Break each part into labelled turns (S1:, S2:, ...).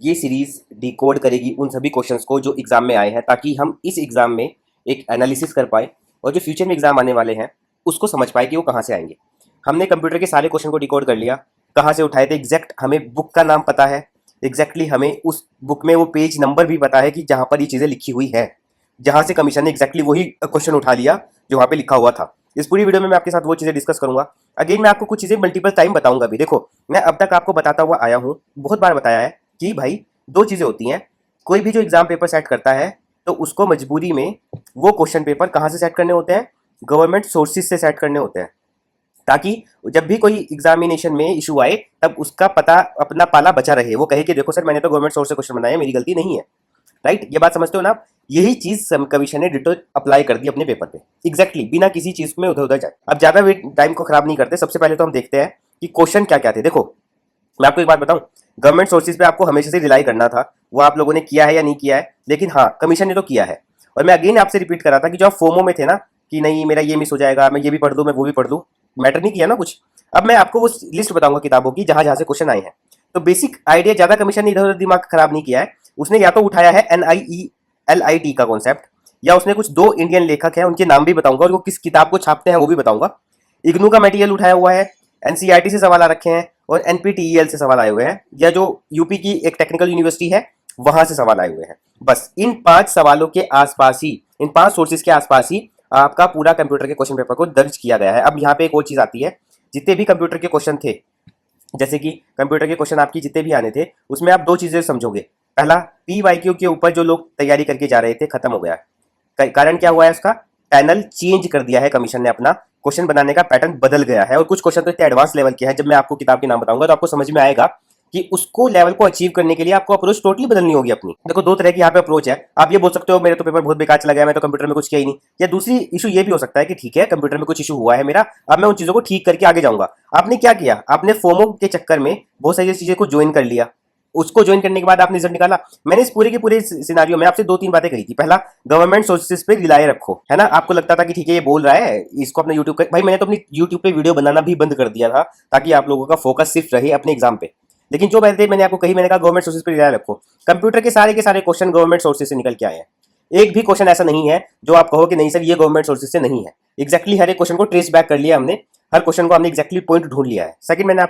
S1: ये series decode करेगी उन सभी क्वेश्चंस को जो एग्जाम में आए हैं, ताकि हम इस एग्जाम में एक एनालिसिस कर पाए और जो फ्यूचर में एग्जाम आने वाले हैं उसको समझ पाए कि वो कहाँ से आएंगे। हमने कंप्यूटर के सारे क्वेश्चन को डिकोड कर लिया, कहाँ से उठाए थे एग्जैक्ट, हमें बुक का नाम पता है, एग्जैक्टली हमें उस बुक में वो पेज नंबर भी पता है कि जहाँ पर ये चीज़ें लिखी हुई है, जहाँ से कमीशन ने एग्जैक्टली वही क्वेश्चन उठा लिया जो वहाँ पे लिखा हुआ था। इस पूरी वीडियो में मैं आपके साथ वो चीज़ें डिस्कस करूंगा। अगेन मैं आपको कुछ चीज़ें मल्टीपल टाइम बताऊंगा भी। देखो, मैं अब तक आपको बताता हुआ आया हूँ, बहुत बार बताया है कि भाई दो चीज़ें होती हैं। कोई भी जो एग्जाम पेपर सेट करता है तो उसको मजबूरी में वो क्वेश्चन पेपर कहाँ से सेट करने होते हैं, गवर्नमेंट सोर्सेज से सेट करने होते हैं, ताकि जब भी कोई एग्जामिनेशन में इशू आए तब उसका पता अपना पाला बचा रहे। वो कहे कि देखो सर, मैंने तो गवर्नमेंट सोर्स से क्वेश्चन बनाया, मेरी गलती नहीं है। राइट, ये बात समझते हो ना? यही चीज कमीशन ने डिटो अप्लाई कर दी अपने पेपर पे, एग्जैक्टली बिना किसी चीज में उधर उधर जाए। अब ज्यादा टाइम को खराब नहीं करते, सबसे पहले तो हम देखते हैं कि क्वेश्चन क्या क्या थे। देखो, मैं आपको एक बात बताऊं, गवर्नमेंट सोर्सेज पे आपको हमेशा से रिलाई करना था। वो आप लोगों ने किया है या नहीं किया है, लेकिन हाँ, कमीशन ने तो किया है। और मैं अगेन आपसे रिपीट कर रहा था कि जो आप फोमो में थे ना, कि नहीं मेरा ये मिस हो जाएगा, मैं ये भी पढ़ दूं, मैं वो भी पढ़ दूं, मैटर नहीं किया ना कुछ। अब मैं आपको वो लिस्ट बताऊंगा किताबों की जहां जहां से क्वेश्चन आए हैं। तो बेसिक आइडिया, ज्यादा कमीशन ने इधर उधर दिमाग खराब नहीं किया है। उसने या तो उठाया है NIELIT का कॉन्सेप्ट, या उसने कुछ दो इंडियन लेखक हैं उनके नाम भी बताऊंगा और वो किस किताब को छापते हैं वो भी बताऊंगा। इग्नू का मटेरियल उठाया हुआ है, NCERT से सवाल आ रखे हैं और NPTEL से सवाल आए हुए हैं, या जो यूपी की एक टेक्निकल यूनिवर्सिटी है वहां से सवाल आए हुए हैं। बस इन 5 सवालों के आसपास ही, इन 5 सोर्सेज के आसपास ही आपका पूरा कंप्यूटर के क्वेश्चन पेपर को दर्ज किया गया है। अब यहाँ पे एक और चीज आती है, जितने भी कंप्यूटर के क्वेश्चन थे, जैसे कि कंप्यूटर के क्वेश्चन आपकी जितने भी आने थे, उसमें आप दो चीजें समझोगे। पहला, PYQ के ऊपर जो लोग तैयारी करके जा रहे थे खत्म हो गया है। कारण क्या हुआ है उसका? पैनल चेंज कर दिया है कमीशन ने, अपना क्वेश्चन बनाने का पैटर्न बदल गया है। और कुछ क्वेश्चन तो इतने एडवांस लेवल के हैं, जब मैं आपको किताब के नाम बताऊंगा तो आपको समझ में आएगा कि उसको लेवल को अचीव करने के लिए आपको अप्रोच टोटली बदलनी होगी अपनी। देखो, दो तरह की यहाँ पे अप्रोच है। आप ये बोल सकते हो मेरे तो पेपर बहुत बेकार चला गया, मैं तो कंप्यूटर में कुछ किया ही नहीं। या दूसरी इशू ये भी हो सकता है कि ठीक है, कंप्यूटर में कुछ इशू हुआ है मेरा, अब मैं उन चीजों को ठीक करके आगे जाऊंगा। आपने क्या किया? आपने फोमो के चक्कर में बहुत सारी चीजें को ज्वाइन कर लिया, उसको ज्वाइन करने के बाद आपने रिजल्ट निकाला। मैंने इस पूरे के पूरे सिनारियो में आपसे 2-3 बातें कही थी। पहला, गवर्नमेंट सोर्सेज पे रिलाय रखो, है ना? आपको लगता था कि ठीक है ये बोल रहा है, इसको अपने यूट्यूब भाई मैंने तो अपनी यूट्यूब पे वीडियो बनाना भी बंद कर दिया था, ताकि आप लोगों का फोकस सिर्फ रहे अपने एग्जाम पे। लेकिन जो बातें मैंने आपको कही, मैंने कहा गवर्नमेंट सोर्सेज पे रिलाय रखो। कंप्यूटर के सारे क्वेश्चन गवर्नमेंट सोर्सेज से निकल के आए हैं। एक भी क्वेश्चन ऐसा नहीं है जो आप कहो कि नहीं सर ये गवर्नमेंट सोर्सेज से नहीं है। एग्जैक्टली हर एक क्वेश्चन को ट्रेस बैक कर लिया हमने, हर क्वेश्चन को हमने एग्जैक्टली पॉइंट ढूंढ लिया है। सेकंड, मैंने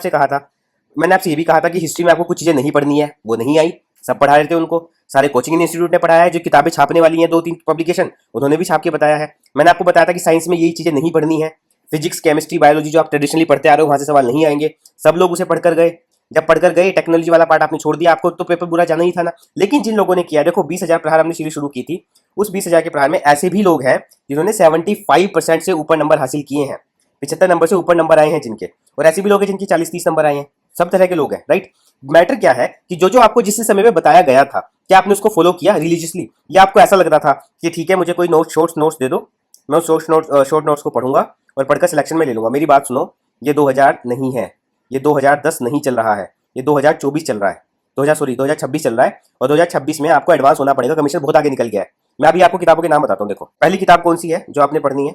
S1: आपसे ये भी कहा था कि हिस्ट्री में आपको कुछ चीजें नहीं पढ़नी है, वो नहीं आई। सब पढ़ा रहे थे उनको, सारे कोचिंग इंस्टीट्यूट ने पढ़ाया है। जो किताबें छापने वाली हैं 2-3 पब्लिकेशन, उन्होंने भी छाप के बताया है। मैंने आपको बताया था कि साइंस में यही चीजें नहीं पढ़नी है। फिजिक्स, केमिस्ट्री, बायोलॉजी जो आप ट्रेडिशनली पढ़ते आ रहे हो वहां से सवाल नहीं आएंगे। सब लोग उसे पढ़कर गए। जब पढ़कर गए, टेक्नोलॉजी वाला पार्ट आपने छोड़ दिया, आपको तो पेपर बुरा जाना ही था ना। लेकिन जिन लोगों ने किया, देखो 20,000 प्रहार हमने सीरीज शुरू की थी, उस 20,000 के प्रहार में ऐसे भी लोग हैं जिन्होंने 75% से ऊपर नंबर हासिल किए हैं, 75 नंबर से ऊपर नंबर आए हैं जिनके, और ऐसे भी लोग हैं जिनके 40-30 नंबर आए हैं। सब तरह के लोग हैं, राइट? मैटर क्या है कि जो आपको जिस समय में बताया गया था, क्या आपने उसको फॉलो किया रिलीजियसली, या आपको ऐसा लग रहा था कि ठीक है मुझे कोई शॉर्ट नोट्स दे दो, मैं उस शॉर्ट नोट्स को पढ़ूंगा और पढ़कर सिलेक्शन में ले लूंगा। मेरी बात सुनो, ये 2000 नहीं है, ये 2010 नहीं चल रहा है, ये 2024 चल रहा है, 2026 चल रहा है। और 2026 में आपको एडवांस होना पड़ेगा, कमीशन बहुत आगे निकल गया है। मैं अभी आपको किताबों के नाम बताता हूँ। देखो, पहली किताब कौन सी है जो आपने पढ़नी है?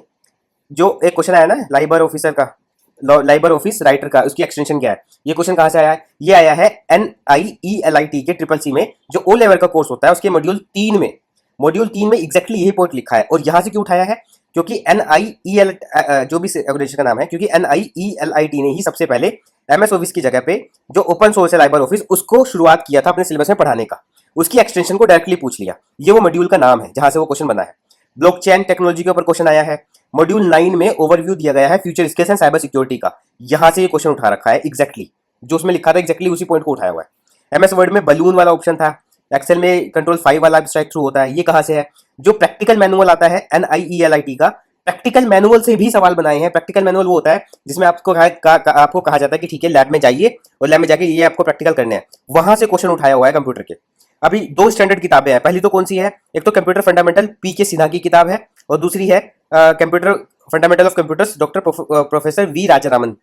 S1: जो एक क्वेश्चन आया ना लाइबर ऑफिसर का, लाइबर ऑफिस राइटर का, उसकी एक्सटेंशन क्या है? ये क्वेश्चन कहाँ से आया है? ये आया है NIELIT के CCC में, जो O लेवल का कोर्स होता है उसके मॉड्यूल 3 में एग्जैक्टली यही पॉइंट लिखा है। और यहाँ से क्यों उठाया है? क्योंकि NIEL जो भी ऑर्गेनाइजेशन का नाम है, क्योंकि NIELIT ने ही सबसे पहले MS ऑफिस की जगह पे जो ओपन सोर्स है लाइबर ऑफिस, उसको शुरुआत किया था अपने सिलेबस में पढ़ाने का। उसकी एक्सटेंशन को डायरेक्टली पूछ लिया, ये वो मॉड्यूल का नाम है जहां से वो क्वेश्चन बना है। ब्लॉकचेन टेक्नोलॉजी के ऊपर क्वेश्चन आया है। मॉड्यूल 9 में ओवरव्यू दिया गया है future skills and cyber security का, यहां से ये क्वेश्चन उठा रखा है। एग्जैक्टली जो उसमें लिखा था, एग्जैक्टली उसी पॉइंट को उठाया हुआ है। MS वर्ड में बलून वाला ऑप्शन था, एक्सेल में कंट्रोल 5 वाला स्ट्राइक थ्रू होता है, ये कहां से है? जो प्रैक्टिकल मैनुअल आता है NIELIT का, प्रैक्टिकल मैनुअल से भी सवाल बनाए हैं। प्रैक्टिकल मैनुअल वो होता है जिसमें आपको कहा जाता है कि ठीक है लैब में जाइए और लैब में जाके ये आपको प्रैक्टिकल करने हैं, वहां से क्वेश्चन उठाया हुआ है कंप्यूटर के। अभी 2 स्टैंडर्ड किताबें हैं। पहली तो कौन सी है? एक तो कंप्यूटर फंडामेंटल PK सिन्हा की किताब है, और दूसरी है computer fundamental of computers doctor professor V Rajaraman.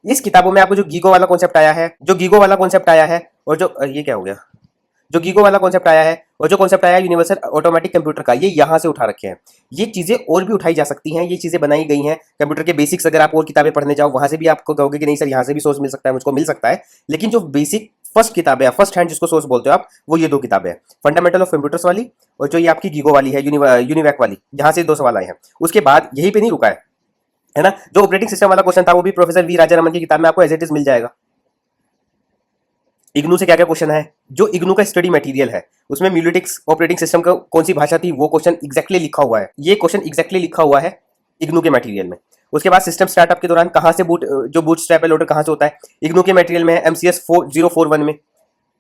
S1: इस किताबों में आपको जो गीगो वाला कॉन्सेप्ट आया है, और जो ये क्या हो गया, जो गीगो वाला कॉन्सेप्ट आया है और जो कॉन्सेप्ट आया है यूनिवर्सल ऑटोमेटिक कंप्यूटर का, ये यहाँ से उठा रखे हैं। ये चीज़ें और भी उठाई जा सकती हैं, ये चीज़ें बनाई गई हैं कंप्यूटर के बेसिक्स। अगर आप और किताबें पढ़ने जाओ वहाँ से भी आपको कहोगे कि नहीं सर यहाँ से भी सोर्स मिल सकता है, मुझको मिल सकता है, लेकिन जो बेसिक फर्स्ट किताबें है, फर्स्ट हैंड जिसको सोर्स बोलते हो आप, वो ये दो किताबें हैं, फंडामेंटल ऑफ कंप्यूटर्स वाली और जो ये आपकी गीगो वाली है, यूनिवैक वाली, यहाँ से दो सवाल आए हैं। उसके बाद यहीं पे नहीं रुका है ना। जो ऑपरेटिंग सिस्टम वाला क्वेश्चन था वो भी प्रोफेसर वी राजा रमन की किताब में आपको एज इट इज मिल जाएगा। इग्नू से क्या क्या क्वेश्चन है, जो इग्नू का स्टडी मटेरियल है उसमें म्यूलिटिक्स ऑपरेटिंग सिस्टम का कौन सी भाषा थी, वो क्वेश्चन एग्जैक्टली लिखा हुआ है। ये क्वेश्चन एग्जैक्टली लिखा हुआ है इग्नू के मटेरियल में। उसके बाद सिस्टम स्टार्टअप के दौरान कहाँ से जो बूट स्ट्रैप लोडर कहाँ से होता है, इग्नू के मटेरियल में है MCS 041 में।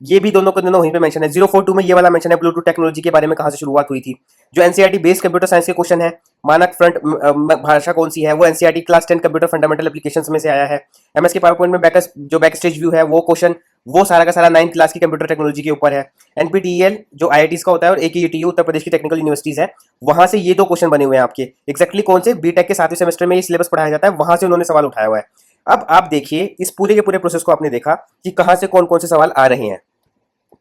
S1: ये भी दोनों को दोनों वहीं पे मेंशन है। 042 में ये वाला मेंशन है ब्लूटूथ टेक्नोलॉजी के बारे में, कहाँ से शुरुआत हुई थी। जो एनसीईआरटी बेस्ड कंप्यूटर साइंस के क्वेश्चन है, मानक फ्रंट भाषा कौन सी है, वो NCERT class 10 computer fundamental applications में से आया है। एमएस के पावर पॉइंट में जो बैक स्टेज व्यू है, वो क्वेश्चन वो सारा का सारा 9th क्लास की कंप्यूटर टेक्नोलॉजी के ऊपर है। एनपीटीईएल जो आईआईटीज का होता है और एकेयूटीयू उत्तर प्रदेश की टेक्निकल यूनिवर्सिटीज है, वहां से ये दो क्वेश्चन बने हुए हैं आपके। एक्जैक्टली कौन से बीटेक के 7वें सेमेस्टर में ये सिलेबस पढ़ाया जाता है, वहां से उन्होंने सवाल उठाया हुआ है। अब आप देखिए इस पूरे के पूरे प्रोसेस को आपने देखा कि कहां से कौन कौन से सवाल आ रहे हैं।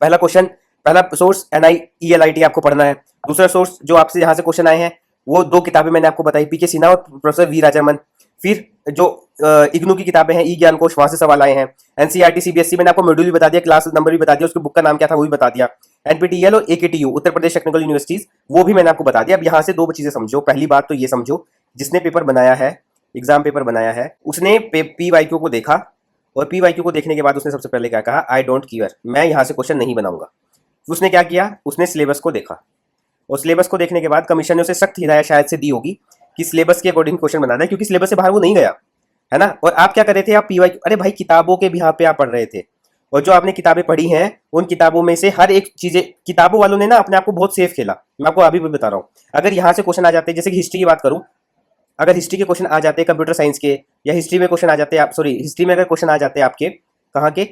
S1: पहला क्वेश्चन, पहला सोर्स NIELIT आपको पढ़ना है। दूसरा सोर्स जो आपसे यहाँ से क्वेश्चन आए हैं वो दो किताबें मैंने आपको बताई, PK सिन्हा और प्रोफेसर वी राजरमन। फिर जो इग्नू की किताबें हैं, ई ज्ञान कोश, वहां से सवाल आए हैं। एनसीईआरटी CBSE मैंने आपको मॉड्यूल भी बता दिया, क्लास नंबर भी बता दिया, उसकी बुक का नाम क्या था वो भी बता दिया। NPTEL और AKTU Uttar Pradesh technical universities, वो भी मैंने आपको बता दिया। अब यहाँ से दो चीजें समझो। पहली बात तो ये समझो, जिसने पेपर बनाया है, एग्जाम पेपर बनाया है, उसने PYQ को देखा और PYQ को देखने के बाद उसने सबसे पहले क्या कहा, आई डोंट केयर, मैं यहाँ से क्वेश्चन नहीं बनाऊंगा। उसने क्या किया, उसने सिलेबस को देखा और सिलेबस को देखने के बाद कमीशन ने उसे सख्त हिदायत शायद से दी होगी कि सिलेबस के अकॉर्डिंग क्वेश्चन बनाना है, क्योंकि सिलेबस से बाहर वो नहीं गया है ना। और आप क्या कर रहे थे, आप PYQ, अरे भाई किताबों के बिहार पे आप पढ़ रहे थे, और जो आपने किताबें पढ़ी हैं उन किताबों में से हर एक चीजें, किताबों वालों ने ना अपने आप को बहुत सेफ खेला। मैं आपको अभी भी बता रहा हूँ, अगर यहाँ से क्वेश्चन आ जाते, जैसे कि हिस्ट्री की बात करूँ, अगर हिस्ट्री के क्वेश्चन आ जाते कंप्यूटर साइंस के, या हिस्ट्री में क्वेश्चन आ जाते आप, सॉरी हिस्ट्री में अगर क्वेश्चन आ जाते आपके कहाँ के,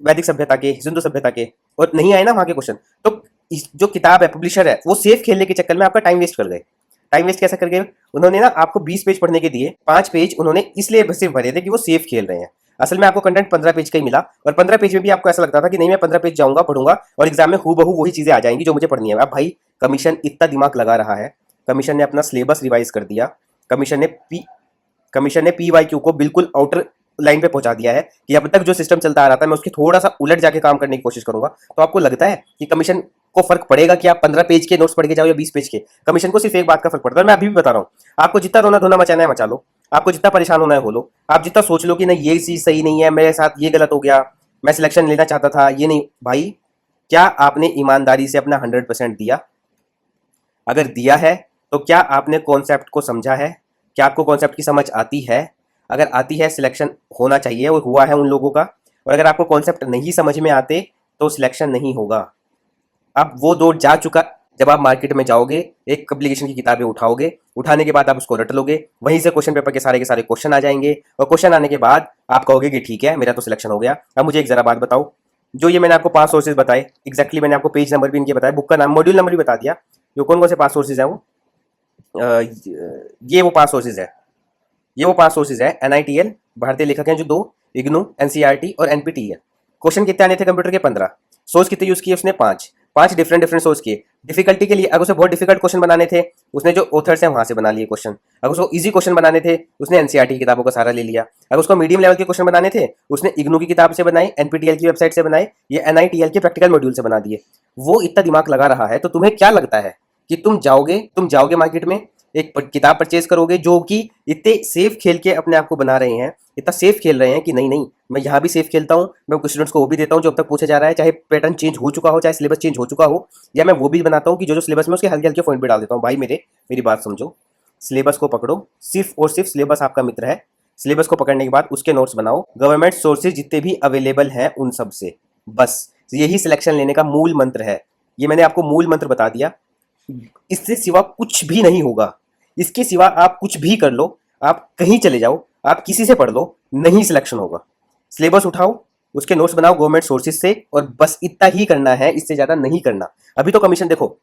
S1: वैदिक सभ्यता के, सिंधु सभ्यता के, और नहीं आए ना वहाँ के क्वेश्चन, तो जो किताब है, पब्लिशर है, वो सेफ खेलने के चक्कर में आपका टाइम वेस्ट कर गए। टाइम वेस्ट कैसे कर गए, उन्होंने ना आपको 20 पेज पढ़ने के दिए, 5 पेज उन्होंने इसलिए सिर्फ भरे थे कि वो सेफ खेल रहे हैं। असल में आपको कंटेंट 15 पेज का ही मिला, और 15 पेज में भी आपको ऐसा लगता था कि नहीं मैं 15 पेज जाऊंगा पढ़ूंगा और एग्जाम में हूबहू वही चीजें आ जाएंगी जो मुझे पढ़नी है। अब भाई कमीशन इतना दिमाग लगा रहा है, कमीशन ने अपना सिलेबस रिवाइज कर दिया, कमीशन ने PYQ को बिल्कुल आउटर लाइन पे पहुंचा दिया है कि अब तक जो सिस्टम चलता आ रहा था मैं उसके थोड़ा सा उलट जाके काम करने की कोशिश करूंगा। तो आपको लगता है कि कमीशन को फर्क पड़ेगा कि आप 15 पेज के नोट्स पढ़ के जाओ या 20 पेज के? कमीशन को सिर्फ एक बात का फर्क पड़ता है, मैं अभी भी बता रहा हूँ। आपको जितना रोना धोना मचाना है मचा लो, आपको जितना परेशान होना है हो लो, आप जितना सोच लो कि नहीं ये चीज सही नहीं है, मेरे साथ ये गलत हो गया, मैं सिलेक्शन लेना चाहता था ये नहीं, भाई क्या आपने ईमानदारी से अपना 100% दिया? अगर दिया है तो क्या आपने कॉन्सेप्ट को समझा है? क्या आपको कॉन्सेप्ट की समझ आती है? अगर आती है सिलेक्शन होना चाहिए, और हुआ है उन लोगों का। और अगर आपको कॉन्सेप्ट नहीं समझ में आते तो सिलेक्शन नहीं होगा। अब वो दौर जा चुका। जब आप मार्केट में जाओगे, एक एप्लीकेशन की किताबें उठाओगे, उठाने के बाद आप उसको रट लोगे, वहीं से क्वेश्चन पेपर के सारे क्वेश्चन आ जाएंगे, और क्वेश्चन आने के बाद आप कहोगे कि ठीक है मेरा तो सिलेक्शन हो गया। अब मुझे एक जरा बात बताओ, जो ये मैंने आपको 5 सोर्सेज बताए, एक्जैक्टली मैंने आपको पेज नंबर भी इनके बताया, बुक का नाम, मॉड्यूल नंबर भी बता दिया, जो कौन कौन से 5 सोर्सेज है वो, ये वो 5 सोर्सेज है, ये वो 5 सोर्सेज है। NITL भारतीय लेखक हैं जो 2, इग्नू, NCERT और NPTEL। क्वेश्चन कितने आने थे कंप्यूटर के? 15। सोर्स कितने यूज किए उसने? 5 डिफरेंट सोर्स किए। डिफिकल्टी के लिए अगर उसे बहुत डिफिकल्ट क्वेश्चन बनाने थे, उसने जो ऑथर्स हैं वहां से बना लिए क्वेश्चन। अगर उसको इजी क्वेश्चन बनाने थे, उसने NCERT की किताबों का सहारा ले लिया। अगर उसको मीडियम लेवल के क्वेश्चन बनाने थे, उसने इग्नू की किताब से बनाए, NPTEL की वेबसाइट से बनाए, ये NITL के प्रैक्टिकल मॉड्यूल से बना दिए। वो इतना दिमाग लगा रहा है, तो तुम्हें क्या लगता है कि तुम जाओगे मार्केट में, एक किताब परचेज करोगे जो कि इतने सेफ खेल के अपने आप को बना रहे हैं, इतना सेफ खेल रहे हैं कि नहीं मैं यहाँ भी सेफ खेलता हूँ, मैं स्टूडेंट्स को वो भी देता हूँ जो अब तक पूछा जा रहा है, चाहे पैटर्न चेंज हो चुका हो, चाहे सिलेबस चेंज हो चुका हो, या मैं वो भी बनाता हूँ कि जो सिलेबस में उसके हल्के हल्के पॉइंट भी डाल देता हूँ। भाई मेरी बात समझो, सिलेबस को पकड़ो, सिर्फ और सिर्फ सिलेबस आपका मित्र है। सिलेबस को पकड़ने के बाद उसके नोट्स बनाओ, गवर्नमेंट सोर्सेज जितने भी अवेलेबल हैं उन सब से, बस यही सिलेक्शन लेने का मूल मंत्र है। ये मैंने आपको मूल मंत्र बता दिया, इससे सिवा कुछ भी नहीं होगा। इसके सिवा आप कुछ भी कर लो, आप कहीं चले जाओ, आप किसी से पढ़ लो, नहीं सिलेक्शन होगा। सिलेबस उठाओ, उसके नोट्स बनाओ गवर्नमेंट सोर्सेज से, और बस इतना ही करना है, इससे ज्यादा नहीं करना। अभी तो कमीशन देखो,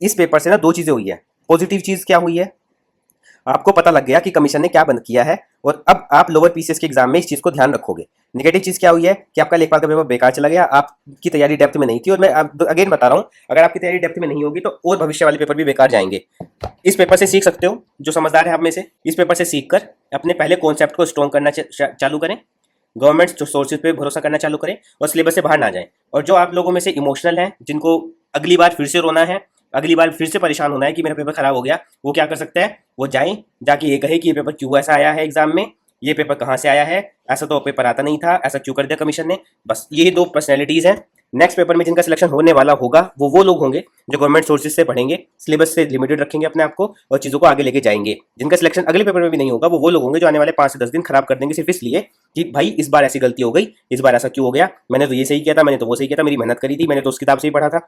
S1: इस पेपर से ना 2 चीजें हुई है। पॉजिटिव चीज क्या हुई है, आपको पता लग गया कि कमीशन ने क्या बंद किया है, और अब आप लोअर पीसीएस के एग्जाम में इस चीज को ध्यान रखोगे। नेगेटिव चीज़ क्या हुई है कि आपका लेखपाल का पेपर बेकार चला गया, आपकी तैयारी डेप्थ में नहीं थी। और मैं अगेन बता रहा हूँ, अगर आपकी तैयारी डेप्थ में नहीं होगी तो और भविष्य वाले पेपर भी बेकार जाएंगे। इस पेपर से सीख सकते हो, जो समझदार है आप में से, इस पेपर से सीख कर अपने पहले कॉन्सेप्ट को स्ट्रॉन्ग करना चालू करें, गवर्नमेंट सोर्सेज पे भरोसा करना चालू करें और सिलेबस से बाहर ना जाएं। और जो आप लोगों में से इमोशनल हैं, जिनको अगली बार फिर से रोना है, अगली बार फिर से परेशान होना है कि मेरा पेपर खराब हो गया, वो क्या कर सकते हैं, वो जाएं, जाके ये कहे कि ये पेपर क्यों ऐसा आया है एग्जाम में, ये पेपर कहाँ से आया है, ऐसा तो पेपर आता नहीं था, ऐसा क्यों कर दिया कमीशन ने। बस यही दो पर्सनैलिटीज़ हैं। नेक्स्ट पेपर में जिनका सिलेक्शन होने वाला होगा वो लोग होंगे जो गवर्नमेंट सोर्सेज से पढ़ेंगे, सिलेबस से लिमिटेड रखेंगे अपने आप को और चीज़ों को आगे लेके जाएंगे। जिनका सिलेक्शन अगले पेपर में भी नहीं होगा वो लोग होंगे जो आने वाले 5 से 10 दिन खराब कर देंगे सिर्फ इसलिए कि भाई इस बार ऐसी गलती हो गई, इस बार ऐसा क्यों हो गया, मैंने तो ये सही किया था, मैंने तो वो सही किया था, मेरी मेहनत करी थी, मैंने तो उस किताब से ही पढ़ा था।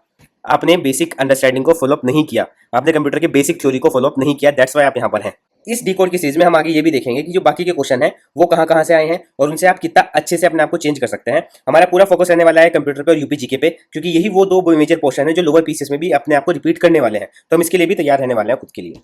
S1: आपने बेसिक अंडरस्टैंडिंग को फॉलोअप नहीं किया, आपने कंप्यूटर के बेसिक थ्योरी को फॉलोअप नहीं किया, दैट्स वाई आप यहाँ पर हैं। इस डिकोड की सीरीज में हम आगे ये भी देखेंगे कि जो बाकी के क्वेश्चन हैं वो कहाँ कहाँ से आए हैं और उनसे आप कितना अच्छे से अपने आप को चेंज कर सकते हैं। हमारा पूरा फोकस रहने वाला है कंप्यूटर पे और यूपी जीके पे, क्योंकि यही वो दो मेजर पोर्शन है जो लोअर पीसीएस में भी अपने आप को रिपीट करने वाले हैं। तो हम इसके लिए भी तैयार रहने वाले हैं खुद के लिए।